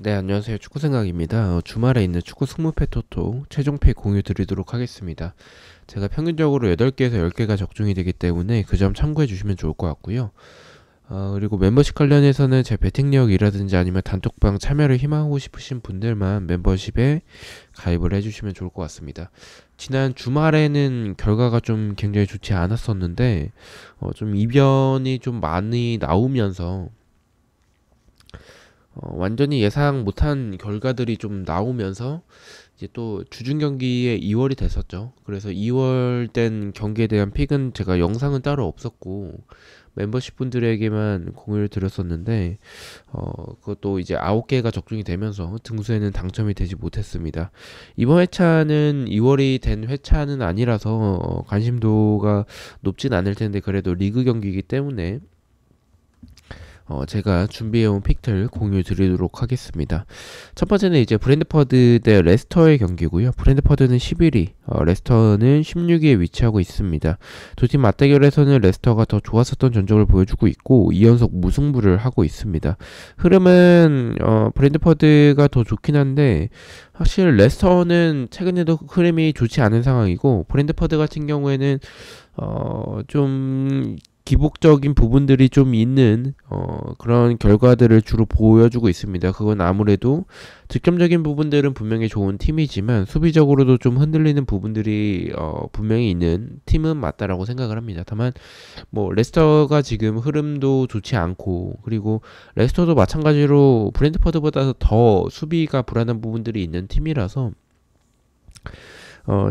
네, 안녕하세요. 축구생각입니다. 주말에 있는 축구 승무패 토토 최종패 공유 드리도록 하겠습니다. 제가 평균적으로 8개에서 10개가 적중이 되기 때문에 그 점 참고해 주시면 좋을 것 같고요. 그리고 멤버십 관련해서는 제 베팅력이라든지 아니면 단톡방 참여를 희망하고 싶으신 분들만 멤버십에 가입을 해주시면 좋을 것 같습니다. 지난 주말에는 결과가 좀 굉장히 좋지 않았었는데, 좀 이변이 좀 많이 나오면서 완전히 예상 못한 결과들이 좀 나오면서 이제 또 주중 경기에 2월이 됐었죠. 그래서 2월 된 경기에 대한 픽은 제가 영상은 따로 없었고 멤버십 분들에게만 공유를 드렸었는데 그것도 이제 9개가 적중이 되면서 등수에는 당첨이 되지 못했습니다. 이번 회차는 2월이 된 회차는 아니라서 관심도가 높진 않을 텐데 그래도 리그 경기이기 때문에 제가 준비해온 픽들 공유 드리도록 하겠습니다. 첫 번째는 이제 브랜드퍼드 대 레스터의 경기고요. 브랜드퍼드는 11위, 레스터는 16위에 위치하고 있습니다. 두 팀 맞대결에서는 레스터가 더 좋았었던 전적을 보여주고 있고 2연속 무승부를 하고 있습니다. 흐름은 브랜드퍼드가 더 좋긴 한데 사실 레스터는 최근에도 흐름이 좋지 않은 상황이고 브랜드퍼드 같은 경우에는 좀 기복적인 부분들이 좀 있는 그런 결과들을 주로 보여주고 있습니다. 그건 아무래도 득점적인 부분들은 분명히 좋은 팀이지만 수비적으로도 좀 흔들리는 부분들이 분명히 있는 팀은 맞다라고 생각을 합니다. 다만 뭐 레스터가 지금 흐름도 좋지 않고 그리고 레스터도 마찬가지로 브랜트퍼드보다 더 수비가 불안한 부분들이 있는 팀이라서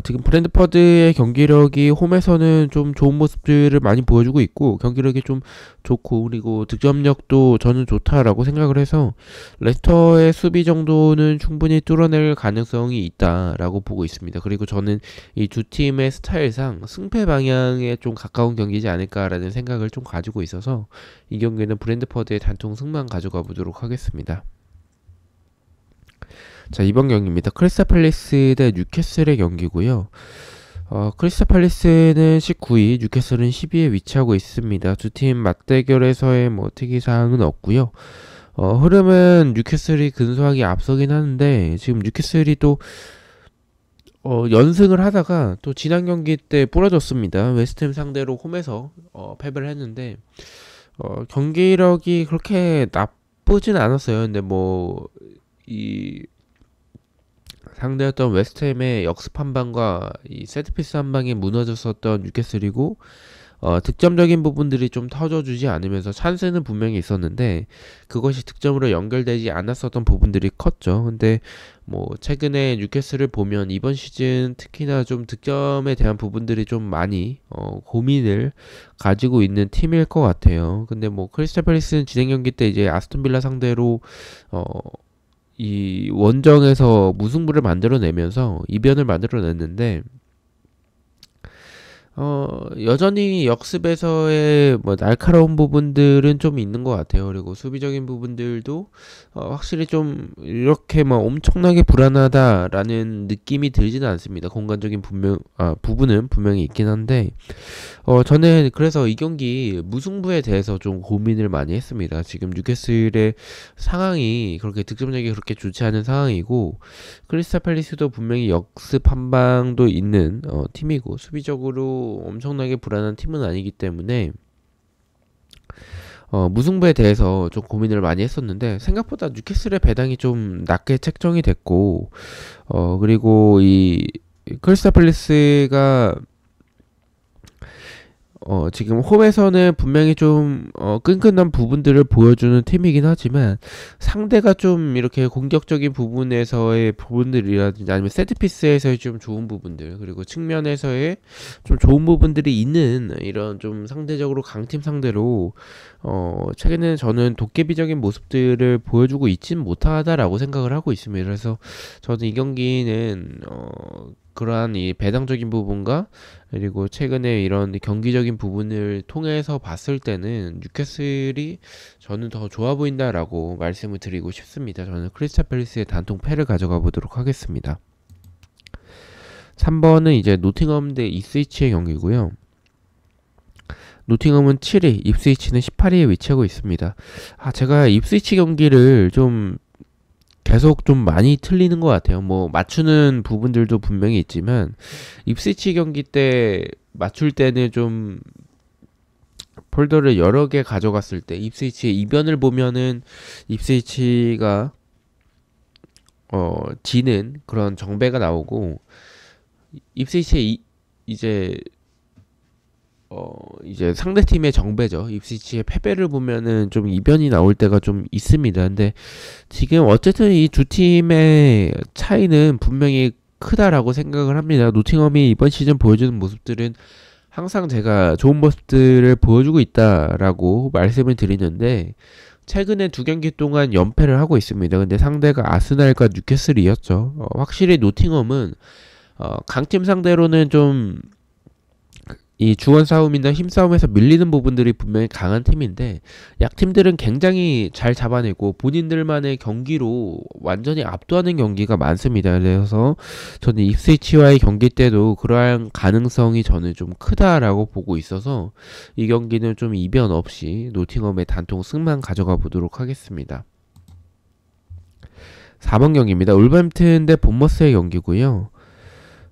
지금 브랜드퍼드의 경기력이 홈에서는 좀 좋은 모습들을 많이 보여주고 있고 경기력이 좀 좋고 그리고 득점력도 저는 좋다라고 생각을 해서 레스터의 수비 정도는 충분히 뚫어낼 가능성이 있다라고 보고 있습니다. 그리고 저는 이 두 팀의 스타일상 승패 방향에 좀 가까운 경기지 않을까라는 생각을 좀 가지고 있어서 이 경기는 브랜드퍼드의 단통 승만 가져가 보도록 하겠습니다. 자, 이번 경기입니다. 크리스탈 팰리스 대 뉴캐슬의 경기고요. 크리스탈 팰리스는 19위, 뉴캐슬은 12위에 위치하고 있습니다. 두 팀 맞대결에서의 뭐 특이사항은 없고요. 흐름은 뉴캐슬이 근소하게 앞서긴 하는데 지금 뉴캐슬이 또 연승을 하다가 또 지난 경기 때 부러졌습니다. 웨스트햄 상대로 홈에서 패배를 했는데 경기력이 그렇게 나쁘진 않았어요. 근데 뭐이 상대였던 웨스트햄의 역습 한 방과 이 세트피스 한 방이 무너졌었던 뉴캐슬이고 득점적인 부분들이 좀 터져주지 않으면서 찬스는 분명히 있었는데 그것이 득점으로 연결되지 않았었던 부분들이 컸죠. 근데 뭐 최근에 뉴캐슬을 보면 이번 시즌 특히나 좀 득점에 대한 부분들이 좀 많이 고민을 가지고 있는 팀일 것 같아요. 근데 뭐 크리스탈 팰리스는 진행 경기 때 이제 아스톤 빌라 상대로 어, 이 원정에서 무승부를 만들어내면서 이변을 만들어냈는데 여전히 역습에서의 뭐 날카로운 부분들은 좀 있는 것 같아요. 그리고 수비적인 부분들도 확실히 좀 이렇게 막 엄청나게 불안하다라는 느낌이 들지는 않습니다. 공간적인 부분은 분명히 있긴 한데 저는 그래서 이 경기 무승부에 대해서 좀 고민을 많이 했습니다. 지금 뉴캐슬의 상황이 그렇게 득점력이 그렇게 좋지 않은 상황이고 크리스탈 팰리스도 분명히 역습 한 방도 있는 팀이고 수비적으로 엄청나게 불안한 팀은 아니기 때문에 무승부에 대해서 좀 고민을 많이 했었는데 생각보다 뉴캐슬의 배당이 좀 낮게 책정이 됐고 그리고 이 크리스탈 팰리스가 지금 홈에서는 분명히 좀 끈끈한 부분들을 보여주는 팀이긴 하지만 상대가 좀 이렇게 공격적인 부분에서의 부분들이라든지 아니면 세트피스에서의 좀 좋은 부분들 그리고 측면에서의 좀 좋은 부분들이 있는 이런 좀 상대적으로 강팀 상대로 최근에는 저는 도깨비적인 모습들을 보여주고 있진 못하다라고 생각을 하고 있습니다. 그래서 저는 이 경기는 그러한 이 배당적인 부분과 그리고 최근에 이런 경기적인 부분을 통해서 봤을 때는 뉴캐슬이 저는 더 좋아 보인다라고 말씀을 드리고 싶습니다. 저는 크리스탈 팰리스의 단통 패를 가져가 보도록 하겠습니다. 3번은 이제 노팅엄 대 이스위치의 경기고요. 노팅엄은 7위, 입스위치는 18위에 위치하고 있습니다. 제가 입스위치 경기를 좀 계속 좀 많이 틀리는 것 같아요. 뭐 맞추는 부분들도 분명히 있지만 입스위치 경기 때 맞출 때는 좀 폴더를 여러 개 가져갔을 때 입스위치의 이변을 보면은 입스위치가 지는 그런 정배가 나오고 입스위치의 이제 이제 상대팀의 정배죠. 입스위치의 패배를 보면은 좀 이변이 나올 때가 좀 있습니다. 근데 지금 어쨌든 이 두 팀의 차이는 분명히 크다라고 생각을 합니다. 노팅엄이 이번 시즌 보여주는 모습들은 항상 제가 좋은 모습들을 보여주고 있다라고 말씀을 드리는데 최근에 두 경기 동안 연패를 하고 있습니다. 근데 상대가 아스날과 뉴캐슬이었죠. 확실히 노팅엄은 강팀 상대로는 좀 이 주원 싸움이나 힘 싸움에서 밀리는 부분들이 분명히 강한 팀인데 약팀들은 굉장히 잘 잡아내고 본인들만의 경기로 완전히 압도하는 경기가 많습니다. 그래서 저는 입스위치와의 경기 때도 그러한 가능성이 저는 좀 크다라고 보고 있어서 이 경기는 좀 이변 없이 노팅엄의 단통 승만 가져가 보도록 하겠습니다. 4번 경기입니다. 울버햄튼 대 본머스의 경기고요.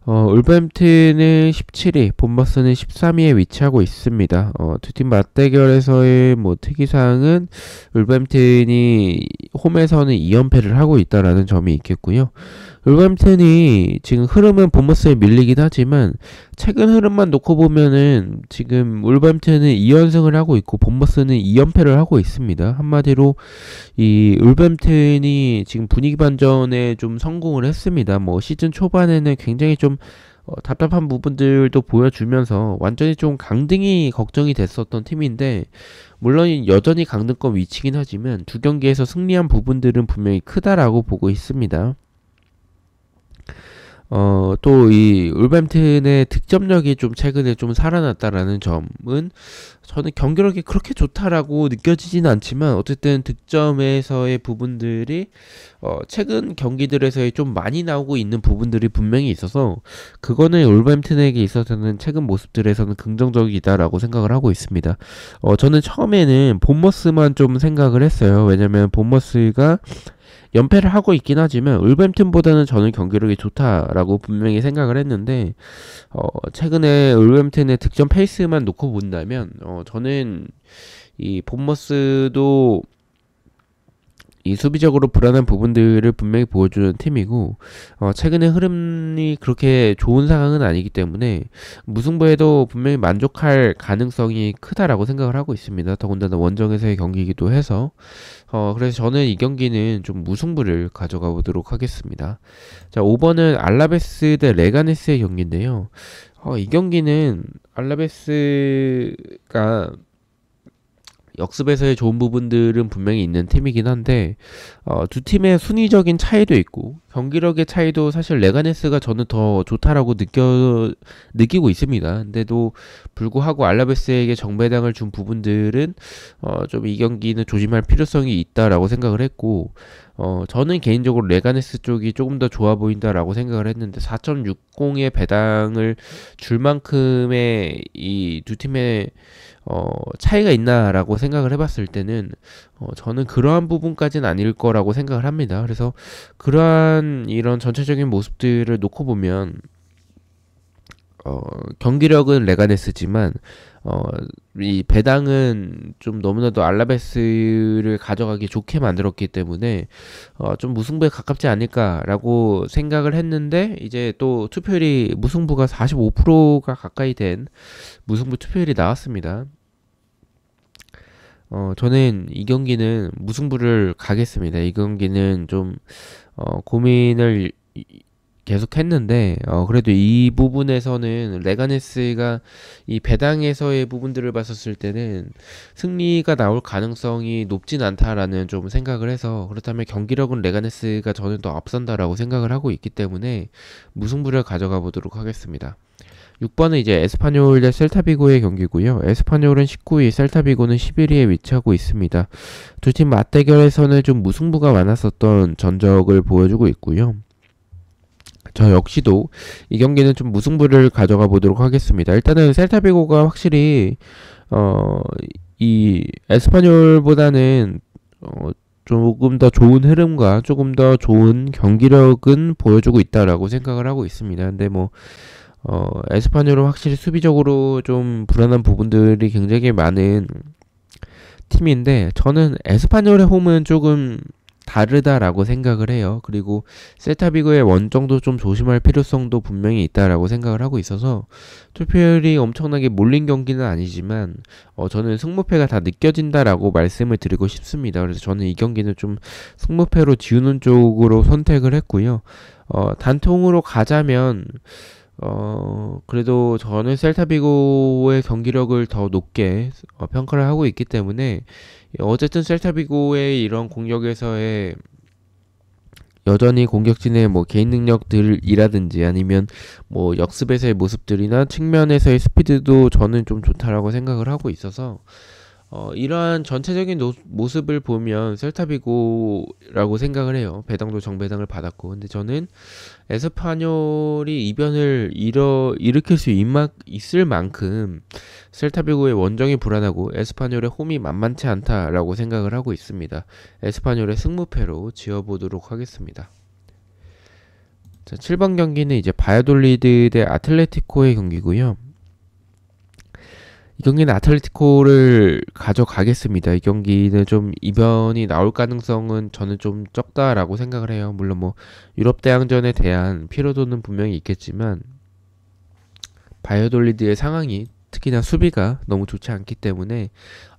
울버햄튼은 17위, 본머스는 13위에 위치하고 있습니다. 두 팀 맞대결에서의 뭐 특이사항은 울버햄튼이 홈에서는 2연패를 하고 있다라는 점이 있겠고요. 울버햄튼이 지금 흐름은 본머스에 밀리긴 하지만 최근 흐름만 놓고 보면은 지금 울버햄튼은 2연승을 하고 있고 본머스는 2연패를 하고 있습니다. 한마디로 이 울버햄튼이 지금 분위기 반전에 좀 성공을 했습니다. 뭐 시즌 초반에는 굉장히 좀 답답한 부분들도 보여주면서 완전히 좀 강등이 걱정이 됐었던 팀인데 물론 여전히 강등권 위치긴 하지만 두 경기에서 승리한 부분들은 분명히 크다라고 보고 있습니다. 또 이 울버햄튼의 득점력이 좀 최근에 좀 살아났다라는 점은 저는 경기력이 그렇게 좋다라고 느껴지진 않지만 어쨌든 득점에서의 부분들이 최근 경기들에서의 좀 많이 나오고 있는 부분들이 분명히 있어서 그거는 울버햄튼에게 있어서는 최근 모습들에서는 긍정적이다라고 생각을 하고 있습니다. 저는 처음에는 본머스만 좀 생각을 했어요. 왜냐면 본머스가 연패를 하고 있긴 하지만 울버햄튼보다는 저는 경기력이 좋다라고 분명히 생각을 했는데 최근에 울버햄튼의 득점 페이스만 놓고 본다면 저는 이 본머스도 이 수비적으로 불안한 부분들을 분명히 보여주는 팀이고 최근의 흐름이 그렇게 좋은 상황은 아니기 때문에 무승부에도 분명히 만족할 가능성이 크다라고 생각을 하고 있습니다. 더군다나 원정에서의 경기이기도 해서 그래서 저는 이 경기는 좀 무승부를 가져가 보도록 하겠습니다. 자, 5번은 알라베스 대 레가네스의 경기인데요. 이 경기는 알라베스가 역습에서의 좋은 부분들은 분명히 있는 팀이긴 한데 두 팀의 순위적인 차이도 있고 경기력의 차이도 사실 레가네스가 저는 더 좋다라고 느끼고 있습니다. 근데도 불구하고 알라베스에게 정배당을 준 부분들은 좀 이 경기는 조심할 필요성이 있다라고 생각을 했고 저는 개인적으로 레가네스 쪽이 조금 더 좋아 보인다라고 생각을 했는데 4.60의 배당을 줄 만큼의 이 두 팀의 차이가 있나라고 생각을 해봤을 때는 저는 그러한 부분까지는 아닐 거라고 생각을 합니다. 그래서 그러한 이런 전체적인 모습들을 놓고 보면 경기력은 레가네스지만 이 배당은 좀 너무나도 알라베스를 가져가기 좋게 만들었기 때문에 좀 무승부에 가깝지 않을까라고 생각을 했는데 이제 또 투표율이 무승부가 45%가 가까이 된 무승부 투표율이 나왔습니다. 저는 이 경기는 무승부를 가겠습니다. 이 경기는 좀 고민을 계속 했는데 그래도 이 부분에서는 레가네스가 이 배당에서의 부분들을 봤었을 때는 승리가 나올 가능성이 높진 않다라는 좀 생각을 해서 그렇다면 경기력은 레가네스가 저는 더 앞선다라고 생각을 하고 있기 때문에 무승부를 가져가 보도록 하겠습니다. 6번은 이제 에스파뇰 대 셀타비고의 경기고요. 에스파뇰은 19위, 셀타비고는 11위에 위치하고 있습니다. 두 팀 맞대결에서는 좀 무승부가 많았었던 전적을 보여주고 있고요. 저 역시도 이 경기는 좀 무승부를 가져가 보도록 하겠습니다. 일단은 셀타비고가 확실히 이 에스파뇰보다는 조금 더 좋은 흐름과 조금 더 좋은 경기력은 보여주고 있다라고 생각을 하고 있습니다. 근데 뭐 에스파뇰은 확실히 수비적으로 좀 불안한 부분들이 굉장히 많은 팀인데 저는 에스파뇰의 홈은 조금 다르다라고 생각을 해요. 그리고 셀타비고의 원정도 좀 조심할 필요성도 분명히 있다라고 생각을 하고 있어서 투표율이 엄청나게 몰린 경기는 아니지만 저는 승무패가 다 느껴진다라고 말씀을 드리고 싶습니다. 그래서 저는 이 경기는 좀 승무패로 지우는 쪽으로 선택을 했고요. 단통으로 가자면 그래도 저는 셀타비고의 경기력을 더 높게 평가를 하고 있기 때문에 어쨌든 셀타비고의 이런 공격에서의 여전히 공격진의 뭐 개인 능력들이라든지 아니면 뭐 역습에서의 모습들이나 측면에서의 스피드도 저는 좀 좋다라고 생각을 하고 있어서 이러한 전체적인 모습을 보면 셀타비고라고 생각을 해요. 배당도 정배당을 받았고. 근데 저는 에스파뇰이 이변을 일으킬 수 있을 만큼 셀타비고의 원정이 불안하고 에스파뇰의 홈이 만만치 않다라고 생각을 하고 있습니다. 에스파뇰의 승무패로 지어보도록 하겠습니다. 자, 7번 경기는 이제 바야돌리드 대 아틀레티코의 경기고요. 이 경기는 아틀레티코를 가져가겠습니다. 이 경기는 좀 이변이 나올 가능성은 저는 좀 적다라고 생각을 해요. 물론 뭐 유럽 대항전에 대한 피로도는 분명히 있겠지만 바이오돌리드의 상황이 특히나 수비가 너무 좋지 않기 때문에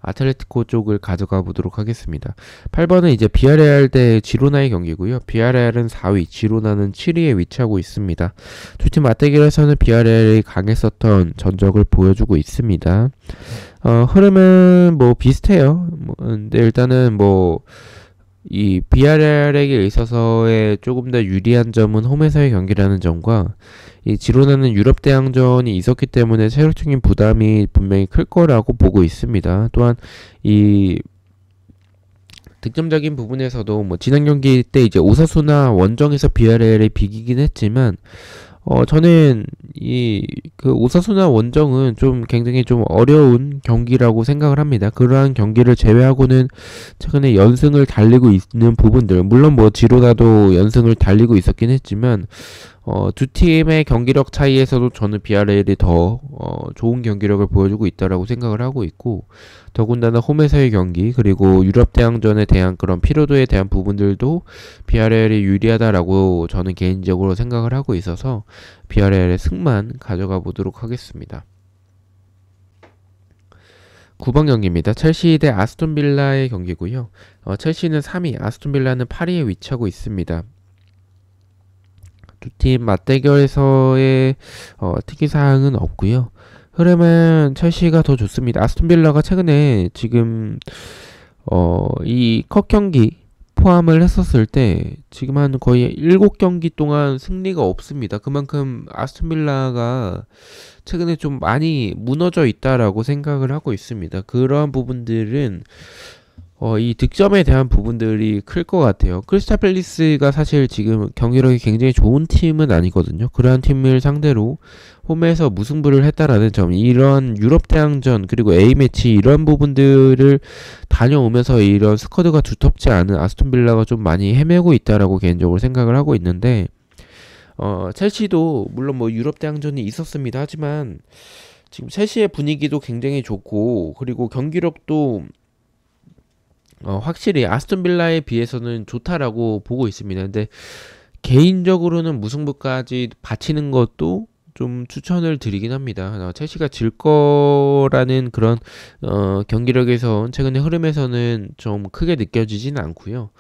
아틀레티코 쪽을 가져가 보도록 하겠습니다. 8번은 이제 비아레알 대 지로나의 경기고요. 비아레알은 4위, 지로나는 7위에 위치하고 있습니다. 두 팀 맞대결에서는 비아레알이 강했었던 전적을 보여주고 있습니다. 흐름은 뭐 비슷해요. 근데 일단은 뭐 이 비아레알에게 있어서의 조금 더 유리한 점은 홈에서의 경기라는 점과 이 지로나는 유럽 대항전이 있었기 때문에 체력적인 부담이 분명히 클 거라고 보고 있습니다. 또한 이 득점적인 부분에서도 뭐 지난 경기 때 이제 오사수나 원정에서 비아레알이 비기긴 했지만 저는 그 오사수나 원정은 좀 굉장히 좀 어려운 경기라고 생각을 합니다. 그러한 경기를 제외하고는 최근에 연승을 달리고 있는 부분들, 물론 뭐 지로나도 연승을 달리고 있었긴 했지만 두 팀의 경기력 차이에서도 저는 비아레알이 더 좋은 경기력을 보여주고 있다라고 생각을 하고 있고, 더군다나 홈에서의 경기 그리고 유럽 대항전에 대한 그런 피로도에 대한 부분들도 비아레알이 유리하다라고 저는 개인적으로 생각을 하고 있어서 비아레알의 승만 가져가 보도록 하겠습니다. 9번 경기입니다. 첼시 대 아스톤 빌라의 경기고요. 첼시는 3위, 아스톤 빌라는 8위에 위치하고 있습니다. 두 팀 맞대결에서의 특이사항은 없고요. 흐름은 첼시가 더 좋습니다. 아스톤 빌라가 최근에 지금 이 컵 경기 포함을 했었을 때 지금 한 거의 7경기 동안 승리가 없습니다. 그만큼 아스톤 빌라가 최근에 좀 많이 무너져 있다라고 생각을 하고 있습니다. 그러한 부분들은 이 득점에 대한 부분들이 클 것 같아요. 크리스탈 팰리스가 사실 지금 경기력이 굉장히 좋은 팀은 아니거든요. 그러한 팀을 상대로 홈에서 무승부를 했다라는 점, 이런 유럽 대항전 그리고 A매치 이런 부분들을 다녀오면서 이런 스쿼드가 두텁지 않은 아스톤 빌라가 좀 많이 헤매고 있다라고 개인적으로 생각을 하고 있는데 첼시도 물론 뭐 유럽 대항전이 있었습니다. 하지만 지금 첼시의 분위기도 굉장히 좋고 그리고 경기력도 확실히 아스톤 빌라에 비해서는 좋다라고 보고 있습니다. 근데 개인적으로는 무승부까지 바치는 것도 좀 추천을 드리긴 합니다. 첼시가 질 거라는 그런 경기력에서 최근의 흐름에서는 좀 크게 느껴지진 않고요.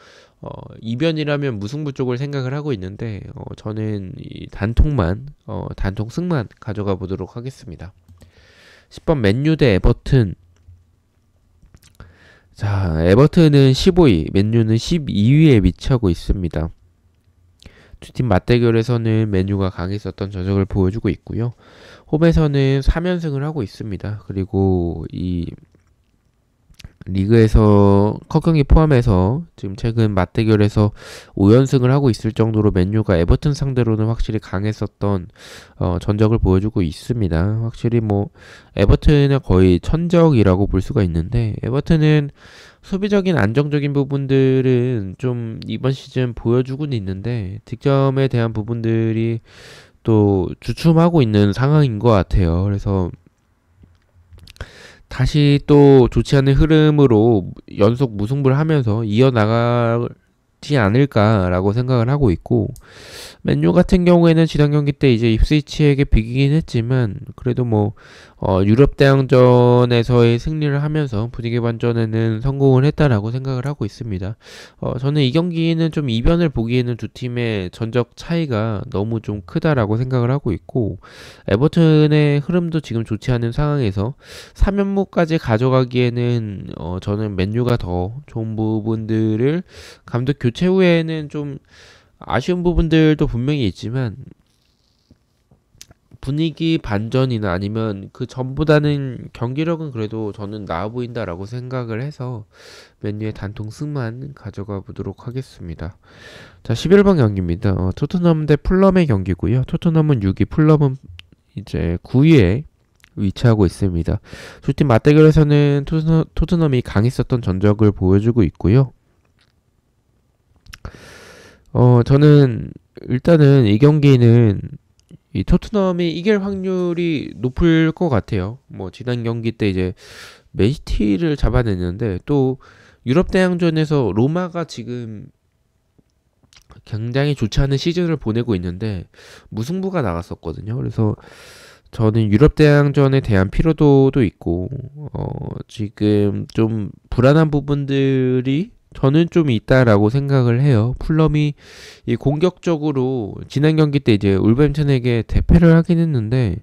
이변이라면 무승부 쪽을 생각을 하고 있는데 저는 이 단통 승만 가져가 보도록 하겠습니다. 10번 맨유 대 에버튼. 자, 에버튼은 15위, 맨유는 12위에 위치하고 있습니다. 두 팀 맞대결에서는 맨유가 강했었던 전적을 보여주고 있고요. 홈에서는 3연승을 하고 있습니다. 그리고 이 리그에서 컵 경기 포함해서 지금 최근 맞대결에서 5연승을 하고 있을 정도로 맨유가 에버튼 상대로는 확실히 강했었던 전적을 보여주고 있습니다. 확실히 뭐 에버튼은 거의 천적이라고 볼 수가 있는데, 에버튼은 수비적인 안정적인 부분들은 좀 이번 시즌 보여주고는 있는데 득점에 대한 부분들이 또 주춤하고 있는 상황인 것 같아요. 그래서 다시 또 좋지 않은 흐름으로 연속 무승부를 하면서 이어나가지 않을까라고 생각을 하고 있고, 맨유 같은 경우에는 지난 경기 때 이제 입스위치에게 비기긴 했지만 그래도 뭐 유럽 대항전에서의 승리를 하면서 분위기 반전에는 성공을 했다라고 생각을 하고 있습니다. 저는 이 경기는 좀 이변을 보기에는 두 팀의 전적 차이가 너무 좀 크다라고 생각을 하고 있고, 에버튼의 흐름도 지금 좋지 않은 상황에서 3연무까지 가져가기에는 저는 맨유가 더 좋은 부분들을, 감독 교체 후에는 좀 아쉬운 부분들도 분명히 있지만 분위기 반전이나 아니면 그 전보다는 경기력은 그래도 저는 나아 보인다라고 생각을 해서 맨유의 단통 승만 가져가 보도록 하겠습니다. 자, 11번 경기입니다. 토트넘 대 풀럼의 경기고요. 토트넘은 6위, 풀럼은 이제 9위에 위치하고 있습니다. 두 팀 맞대결에서는 토트넘이 강했었던 전적을 보여주고 있고요. 저는 일단은 이 경기는 이 토트넘이 이길 확률이 높을 것 같아요. 뭐 지난 경기 때 이제 맨시티를 잡아냈는데, 또 유럽 대항전에서 로마가 지금 굉장히 좋지 않은 시즌을 보내고 있는데 무승부가 나갔었거든요. 그래서 저는 유럽 대항전에 대한 피로도도 있고 지금 좀 불안한 부분들이 저는 좀 있다라고 생각을 해요. 풀럼이 이 공격적으로 지난 경기 때 이제 울버햄튼에게 대패를 하긴 했는데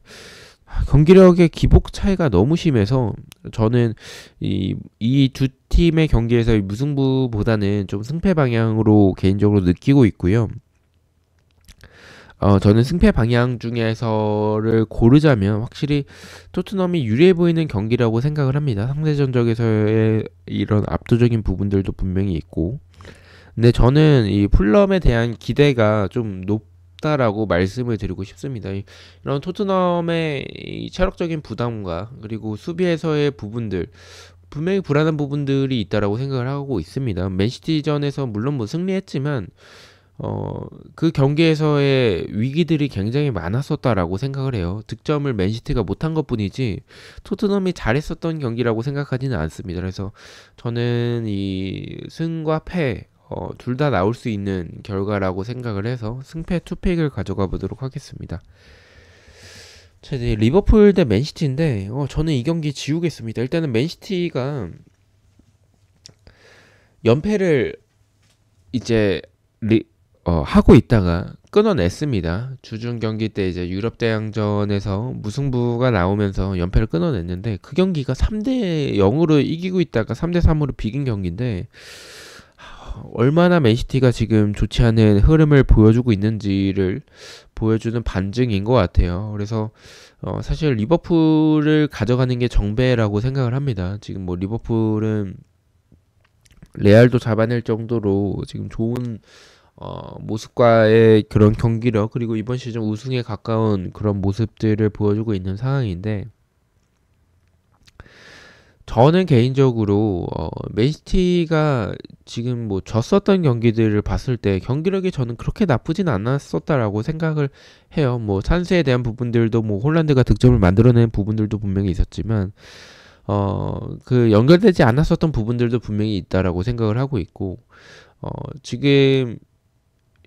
경기력의 기복 차이가 너무 심해서 저는 이 두 팀의 경기에서 무승부보다는 좀 승패 방향으로 개인적으로 느끼고 있고요. 저는 승패 방향 중에서를 고르자면 확실히 토트넘이 유리해 보이는 경기라고 생각을 합니다. 상대 전적에서의 이런 압도적인 부분들도 분명히 있고. 근데 저는 이 풀럼에 대한 기대가 좀 높다라고 말씀을 드리고 싶습니다. 이런 토트넘의 이 체력적인 부담과 그리고 수비에서의 부분들, 분명히 불안한 부분들이 있다라고 생각을 하고 있습니다. 맨시티전에서 물론 뭐 승리했지만 그 경기에서의 위기들이 굉장히 많았었다라고 생각을 해요. 득점을 맨시티가 못한 것뿐이지 토트넘이 잘했었던 경기라고 생각하지는 않습니다. 그래서 저는 이 승과 패 둘 다 나올 수 있는 결과라고 생각을 해서 승패 투팩을 가져가 보도록 하겠습니다. 자, 이제 리버풀 대 맨시티인데 저는 이 경기 지우겠습니다. 일단은 맨시티가 연패를 이제 하고 있다가 끊어냈습니다. 주중 경기 때 이제 유럽 대항전에서 무승부가 나오면서 연패를 끊어냈는데, 그 경기가 3대 0으로 이기고 있다가 3대 3으로 비긴 경기인데 얼마나 맨시티가 지금 좋지 않은 흐름을 보여주고 있는지를 보여주는 반증인 것 같아요. 그래서 사실 리버풀을 가져가는 게 정배라고 생각을 합니다. 지금 뭐 리버풀은 레알도 잡아낼 정도로 지금 좋은 모습과의 그런 경기력, 그리고 이번 시즌 우승에 가까운 그런 모습들을 보여주고 있는 상황인데, 저는 개인적으로 맨시티가 지금 뭐 졌었던 경기들을 봤을 때 경기력이 저는 그렇게 나쁘진 않았었다라고 생각을 해요. 뭐 찬스에 대한 부분들도 뭐 홀란드가 득점을 만들어낸 부분들도 분명히 있었지만 그 연결되지 않았었던 부분들도 분명히 있다라고 생각을 하고 있고, 지금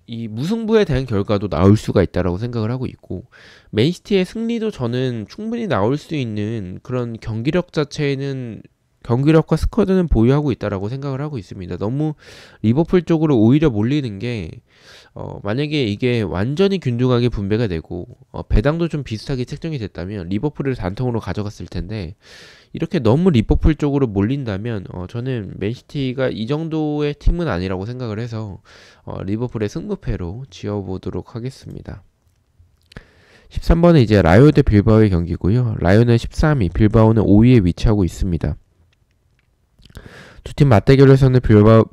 이 무승부에 대한 결과도 나올 수가 있다라고 생각을 하고 있고, 맨시티의 승리도 저는 충분히 나올 수 있는 그런 경기력 자체는, 경기력과 스쿼드는 보유하고 있다라고 생각을 하고 있습니다. 너무 리버풀 쪽으로 오히려 몰리는 게 만약에 이게 완전히 균등하게 분배가 되고 배당도 좀 비슷하게 책정이 됐다면 리버풀을 단통으로 가져갔을 텐데, 이렇게 너무 리버풀 쪽으로 몰린다면 저는 맨시티가 이 정도의 팀은 아니라고 생각을 해서 리버풀의 승부패로 지어보도록 하겠습니다. 13번은 이제 라요 대 빌바오의 경기고요. 라요는 13위, 빌바오는 5위에 위치하고 있습니다. 두 팀 맞대결에서는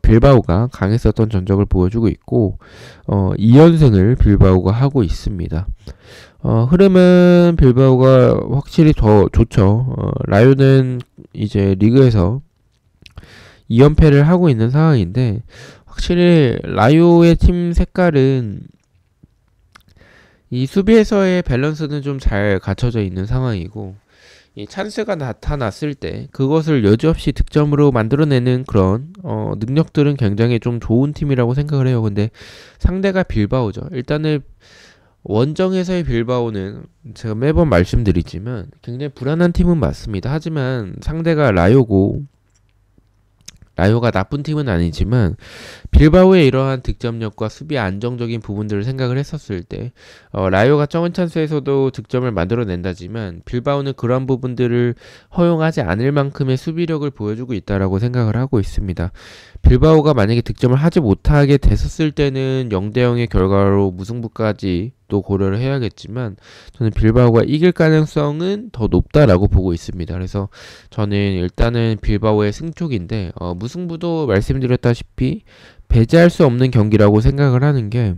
빌바오가 강했었던 전적을 보여주고 있고 2연승을 빌바오가 하고 있습니다. 흐름은 빌바오가 확실히 더 좋죠. 라요는 이제 리그에서 2연패를 하고 있는 상황인데 확실히 라요의 팀 색깔은 이 수비에서의 밸런스는 좀 잘 갖춰져 있는 상황이고 이 찬스가 나타났을 때 그것을 여지없이 득점으로 만들어내는 그런 능력들은 굉장히 좀 좋은 팀이라고 생각을 해요. 근데 상대가 빌바오죠. 일단은 원정에서의 빌바오는 제가 매번 말씀드리지만 굉장히 불안한 팀은 맞습니다. 하지만 상대가 라요고 라요가 나쁜 팀은 아니지만 빌바오의 이러한 득점력과 수비 안정적인 부분들을 생각을 했었을 때 라요가 적은 찬스에서도 득점을 만들어낸다지만 빌바오는 그런 부분들을 허용하지 않을 만큼의 수비력을 보여주고 있다라고 생각을 하고 있습니다. 빌바오가 만약에 득점을 하지 못하게 됐었을 때는 0대0의 결과로 무승부까지 또 고려를 해야겠지만 저는 빌바오가 이길 가능성은 더 높다라고 보고 있습니다. 그래서 저는 일단은 빌바오의 승쪽인데 무승부도 말씀드렸다시피 배제할 수 없는 경기라고 생각을 하는 게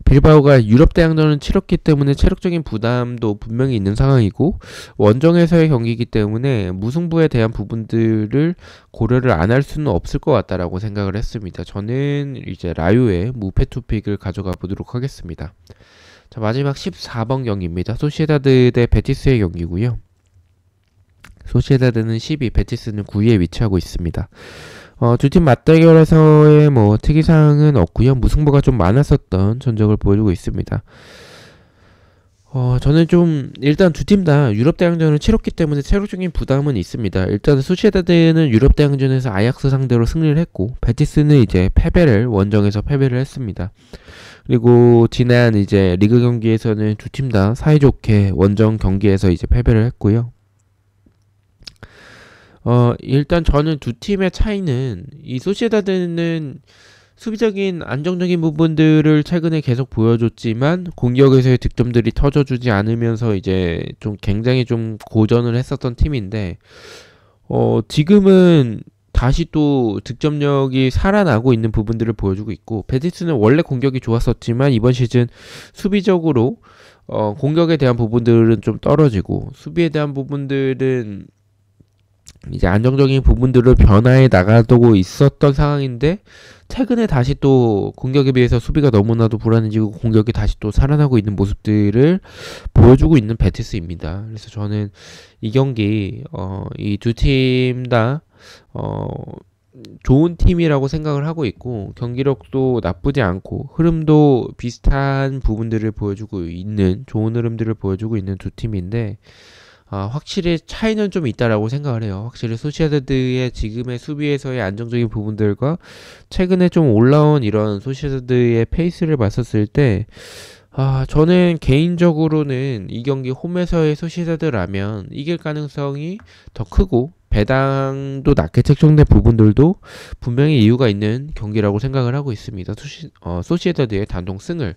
빌바오가 유럽 대항전을 치렀기 때문에 체력적인 부담도 분명히 있는 상황이고 원정에서의 경기이기 때문에 무승부에 대한 부분들을 고려를 안 할 수는 없을 것 같다라고 생각을 했습니다. 저는 이제 라요의 무패 투픽을 가져가 보도록 하겠습니다. 자, 마지막 14번 경기입니다. 소시에다드 대 베티스의 경기고요. 소시에다드는 12, 베티스는 9위에 위치하고 있습니다. 두 팀 맞대결에서의 특이사항은 없고요. 무승부가 좀 많았었던 전적을 보여주고 있습니다. 저는 좀 일단 두 팀 다 유럽 대항전을 치렀기 때문에 체력적인 부담은 있습니다. 일단 소시에다드는 유럽 대항전에서 아약스 상대로 승리를 했고 베티스는 이제 원정에서 패배를 했습니다. 그리고 지난 이제 리그 경기에서는 두 팀 다 사이좋게 원정 경기에서 이제 패배를 했고요. 일단 저는 두 팀의 차이는 이 소시에다드는 수비적인 안정적인 부분들을 최근에 계속 보여줬지만 공격에서의 득점들이 터져주지 않으면서 이제 좀 굉장히 좀 고전을 했었던 팀인데 지금은 다시 또 득점력이 살아나고 있는 부분들을 보여주고 있고 베티스는 원래 공격이 좋았었지만 이번 시즌 수비적으로 공격에 대한 부분들은 좀 떨어지고 수비에 대한 부분들은 이제 안정적인 부분들을 변화해 나가고 있었던 상황인데 최근에 다시 또 공격에 비해서 수비가 너무나도 불안해지고 공격이 다시 또 살아나고 있는 모습들을 보여주고 있는 베티스입니다. 그래서 저는 이 경기 이 두 팀 다 좋은 팀이라고 생각을 하고 있고 경기력도 나쁘지 않고 흐름도 비슷한 부분들을 보여주고 있는 좋은 흐름들을 보여주고 있는 두 팀인데 확실히 차이는 좀 있다라고 생각을 해요. 확실히 소시에다드의 지금의 수비에서의 안정적인 부분들과 최근에 좀 올라온 이런 소시에다드의 페이스를 봤었을 때 저는 개인적으로는 이 경기 홈에서의 소시에다드라면 이길 가능성이 더 크고 배당도 낮게 책정된 부분들도 분명히 이유가 있는 경기라고 생각을 하고 있습니다. 소시에다드의 단독 승을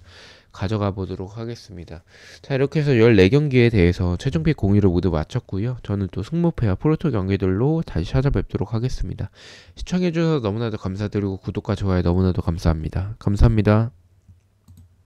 가져가 보도록 하겠습니다. 자, 이렇게 해서 14경기에 대해서 최종픽 공유를 모두 마쳤고요. 저는 또 승무패와 프로토 경기들로 다시 찾아뵙도록 하겠습니다. 시청해주셔서 너무나도 감사드리고 구독과 좋아요 너무나도 감사합니다. 감사합니다.